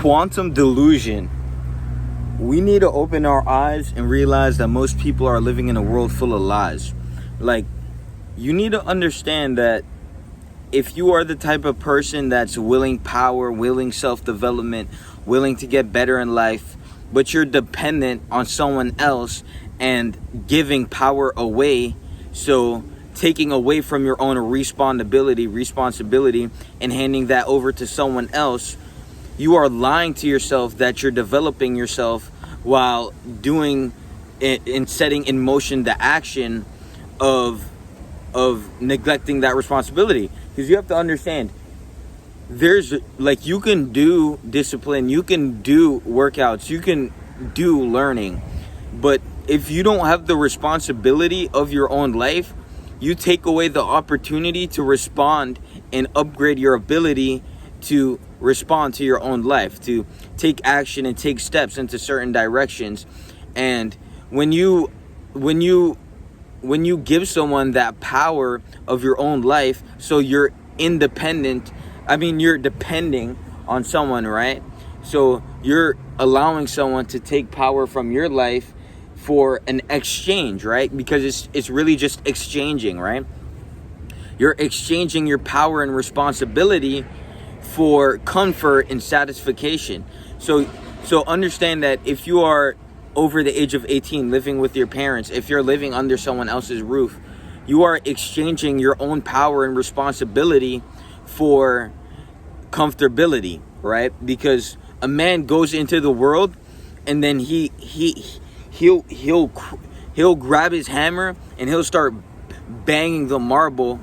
quantum delusion. We need to open our eyes and realize that most people are living in a world full of lies. Like, you need to understand that if you are the type of person that's willing power, willing self-development, willing to get better in life, but you're dependent on someone else and giving power away, so taking away from your own responsibility and handing that over to someone else, you are lying to yourself that you're developing yourself while doing it and setting in motion the action of neglecting that responsibility. Because you have to understand, there's like, you can do discipline, you can do workouts, you can do learning, but if you don't have the responsibility of your own life, you take away the opportunity to respond and upgrade your ability to respond to your own life, to take action and take steps into certain directions. And when you give someone that power of your own life, so you're independent, you're depending on someone, right? So you're allowing someone to take power from your life for an exchange, right? Because it's really just exchanging, right? You're exchanging your power and responsibility for comfort and satisfaction. So understand that if you are over the age of 18 living with your parents, if you're living under someone else's roof, you are exchanging your own power and responsibility for comfortability, right? Because a man goes into the world and then he'll grab his hammer and he'll start banging the marble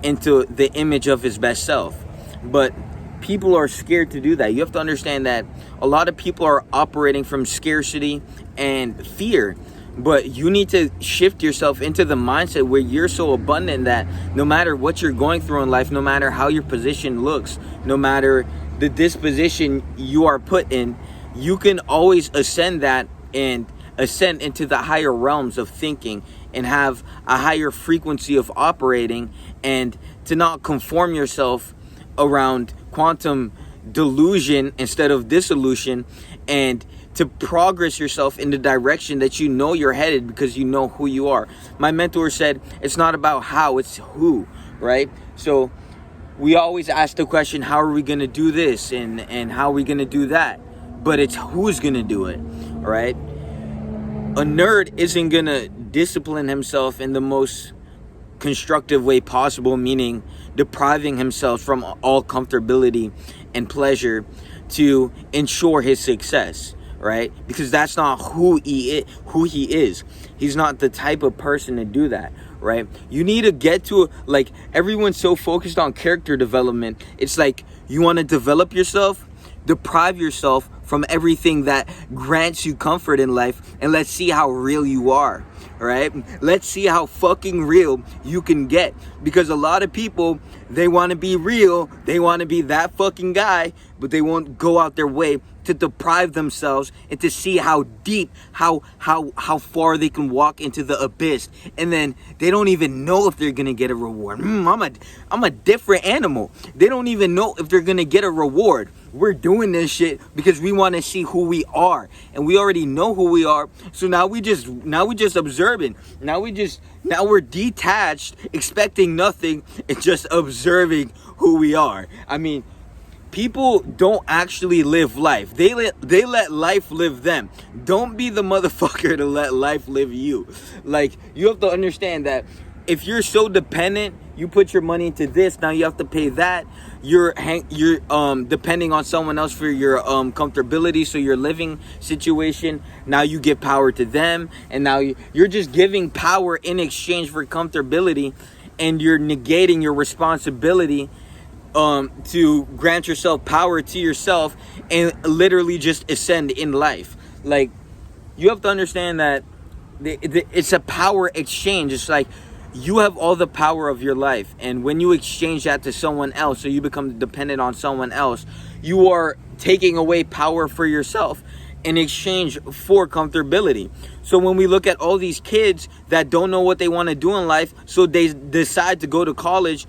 into the image of his best self. But people are scared to do that. You have to understand that a lot of people are operating from scarcity and fear, but you need to shift yourself into the mindset where you're so abundant that no matter what you're going through in life, no matter how your position looks, no matter the disposition you are put in, you can always ascend that and ascend into the higher realms of thinking and have a higher frequency of operating, and to not conform yourself around quantum delusion instead of dissolution, and to progress yourself in the direction that you know you're headed because you know who you are. My mentor said, it's not about how, it's who, right? So we always ask the question, how are we going to do this and how are we going to do that? But it's who's going to do it, right? A nerd isn't going to discipline himself in the most constructive way possible, meaning depriving himself from all comfortability and pleasure to ensure his success, right? Because that's not who he is. He's not the type of person to do that, right? You need to get to, like, everyone's so focused on character development. It's like, you want to develop yourself, deprive yourself from everything that grants you comfort in life, and let's see how real you are, right? Let's see how fucking real you can get. Because a lot of people, they want to be real, they want to be that fucking guy, but they won't go out their way to deprive themselves and to see how deep, how far they can walk into the abyss, and then they don't even know if they're gonna get a reward. I'm a different animal. They don't even know if they're gonna get a reward. We're doing this shit because we want to see who we are, and we already know who we are. So now we just observing. Now we're detached, expecting nothing, and just observing who we are. People don't actually live life. They let life live them. Don't be the motherfucker to let life live you. Like, you have to understand that if you're so dependent, you put your money into this, now you have to pay that. You're depending on someone else for your comfortability, so your living situation, now you give power to them, and now you're just giving power in exchange for comfortability, and you're negating your responsibility to grant yourself power to yourself and literally just ascend in life. Like, you have to understand that it's a power exchange. It's like, you have all the power of your life, and when you exchange that to someone else, so you become dependent on someone else, you are taking away power for yourself in exchange for comfortability. So when we look at all these kids that don't know what they want to do in life, so they decide to go to college,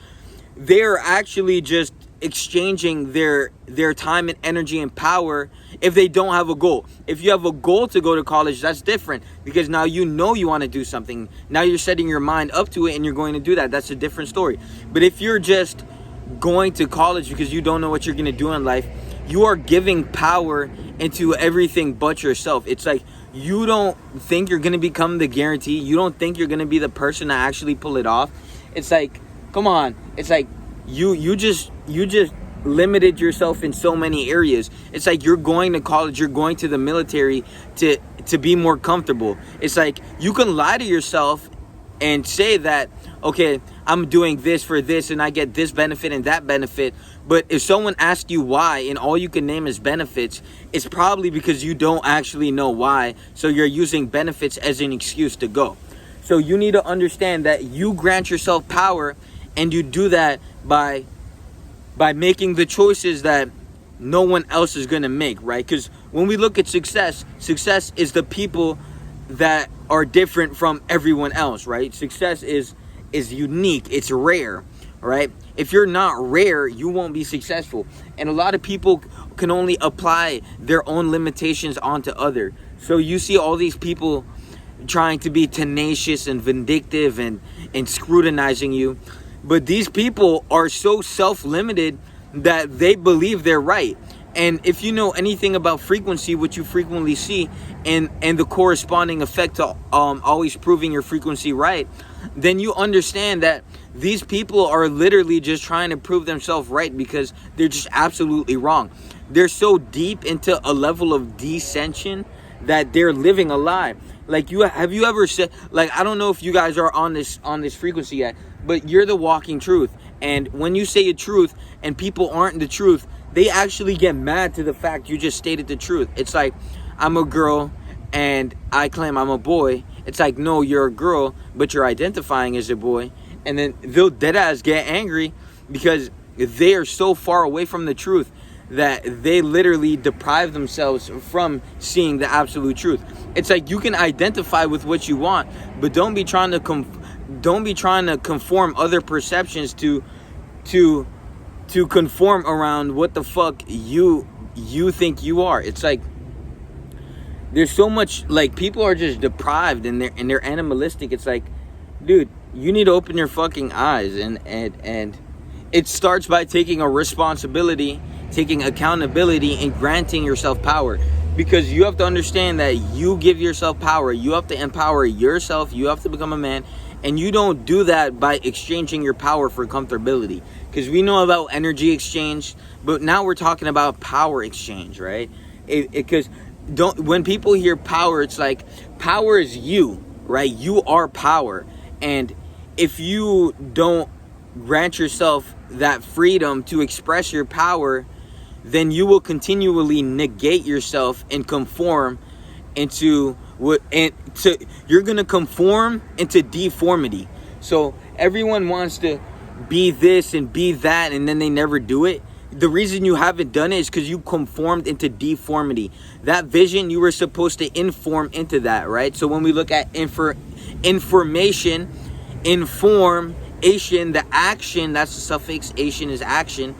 they're actually just exchanging their time and energy and power if they don't have a goal. If you have a goal to go to college, that's different, because now you know you want to do something. Now you're setting your mind up to it and you're going to do that. That's a different story. But if you're just going to college because you don't know what you're going to do in life, you are giving power into everything but yourself. It's like you don't think you're going to become the guarantee. You don't think you're going to be the person to actually pull it off. It's like, come on. It's like you just limited yourself in so many areas. It's like you're going to college, you're going to the military to be more comfortable. It's like you can lie to yourself and say that, okay, I'm doing this for this and I get this benefit and that benefit. But if someone asks you why and all you can name is benefits, it's probably because you don't actually know why. So you're using benefits as an excuse to go. So you need to understand that you grant yourself power, and you do that by making the choices that no one else is going to make, right? Because when we look at success is the people that are different from everyone else, right? Success is unique, it's rare, right? If you're not rare, you won't be successful. And a lot of people can only apply their own limitations onto others. So you see all these people trying to be tenacious and vindictive and scrutinizing you. But these people are so self-limited that they believe they're right. And if you know anything about frequency, what you frequently see, and the corresponding effect to always proving your frequency right, then you understand that these people are literally just trying to prove themselves right because they're just absolutely wrong. They're so deep into a level of descension that they're living a lie. Like, have you ever said, like, I don't know if you guys are on this frequency yet, but you're the walking truth. And when you say a truth and people aren't the truth, they actually get mad to the fact you just stated the truth. It's like, I'm a girl and I claim I'm a boy. It's like, no, you're a girl, but you're identifying as a boy. And then they'll deadass get angry because they are so far away from the truth that they literally deprive themselves from seeing the absolute truth. It's like you can identify with what you want, but don't be trying to conform other perceptions to conform around what the fuck you think you are. It's like there's so much, like, people are just deprived and they're animalistic. It's like, dude, you need to open your fucking eyes, and it starts by taking a responsibility, taking accountability, and granting yourself power. Because you have to understand that you give yourself power. You have to empower yourself. You have to become a man. And you don't do that by exchanging your power for comfortability. Because we know about energy exchange, but now we're talking about power exchange, right? Because when people hear power, it's like, power is you, right? You are power. And if you don't grant yourself that freedom to express your power, then you will continually negate yourself and conform into you're gonna conform into deformity. So everyone wants to be this and be that, and then they never do it. The reason you haven't done it is because you conformed into deformity. That vision, you were supposed to inform into that, right? So when we look at information, the action, that's the suffix, ation is action.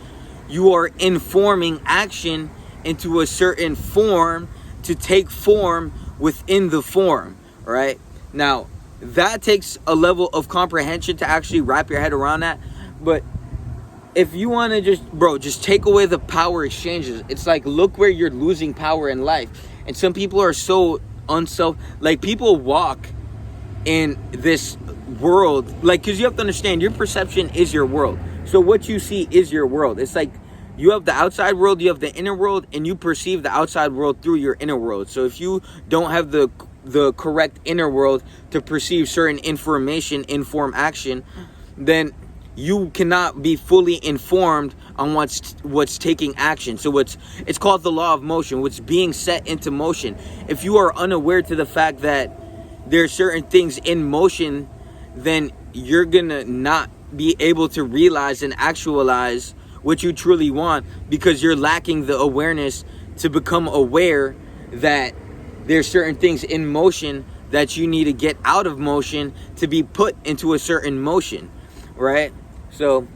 You are informing action into a certain form to take form within the form, right? Now, that takes a level of comprehension to actually wrap your head around that. But if you want to just take away the power exchanges, it's like, look where you're losing power in life. And some people are so like, people walk in this world, like, because you have to understand, your perception is your world. So what you see is your world. It's like you have the outside world, you have the inner world, and you perceive the outside world through your inner world. So if you don't have the correct inner world to perceive certain information, inform action, then you cannot be fully informed on what's taking action. So it's called the law of motion, what's being set into motion. If you are unaware to the fact that there are certain things in motion, then you're gonna not be able to realize and actualize what you truly want, because you're lacking the awareness to become aware that there's certain things in motion that you need to get out of motion to be put into a certain motion, right? So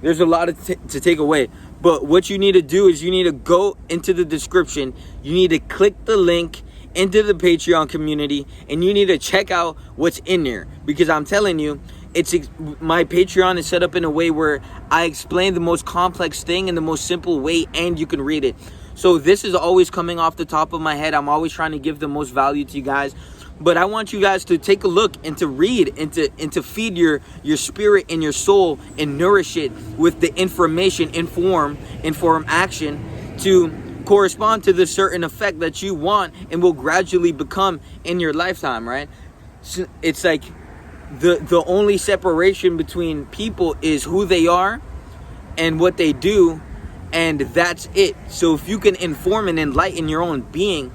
There's a lot to take away. But what you need to do is you need to go into the description. You need to click the link into the Patreon community, and you need to check out what's in there, because I'm telling you, my Patreon is set up in a way where I explain the most complex thing in the most simple way, and you can read it. So this is always coming off the top of my head. I'm always trying to give the most value to you guys. But I want you guys to take a look and to read and to feed your spirit and your soul and nourish it with the information, inform action to correspond to the certain effect that you want and will gradually become in your lifetime, right? So it's like the only separation between people is who they are and what they do, and that's it. So if you can inform and enlighten your own being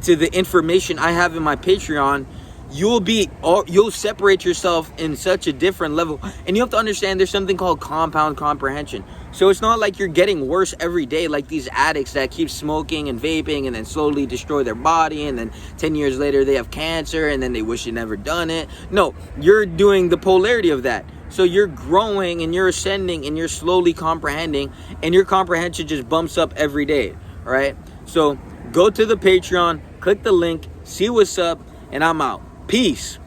to the information I have in my Patreon, you'll separate yourself in such a different level. And you have to understand there's something called compound comprehension. So it's not like you're getting worse every day like these addicts that keep smoking and vaping and then slowly destroy their body, and then 10 years later they have cancer and then they wish they never done it. No, you're doing the polarity of that. So you're growing and you're ascending and you're slowly comprehending, and your comprehension just bumps up every day, right? So go to the Patreon, click the link, see what's up, and I'm out. Peace.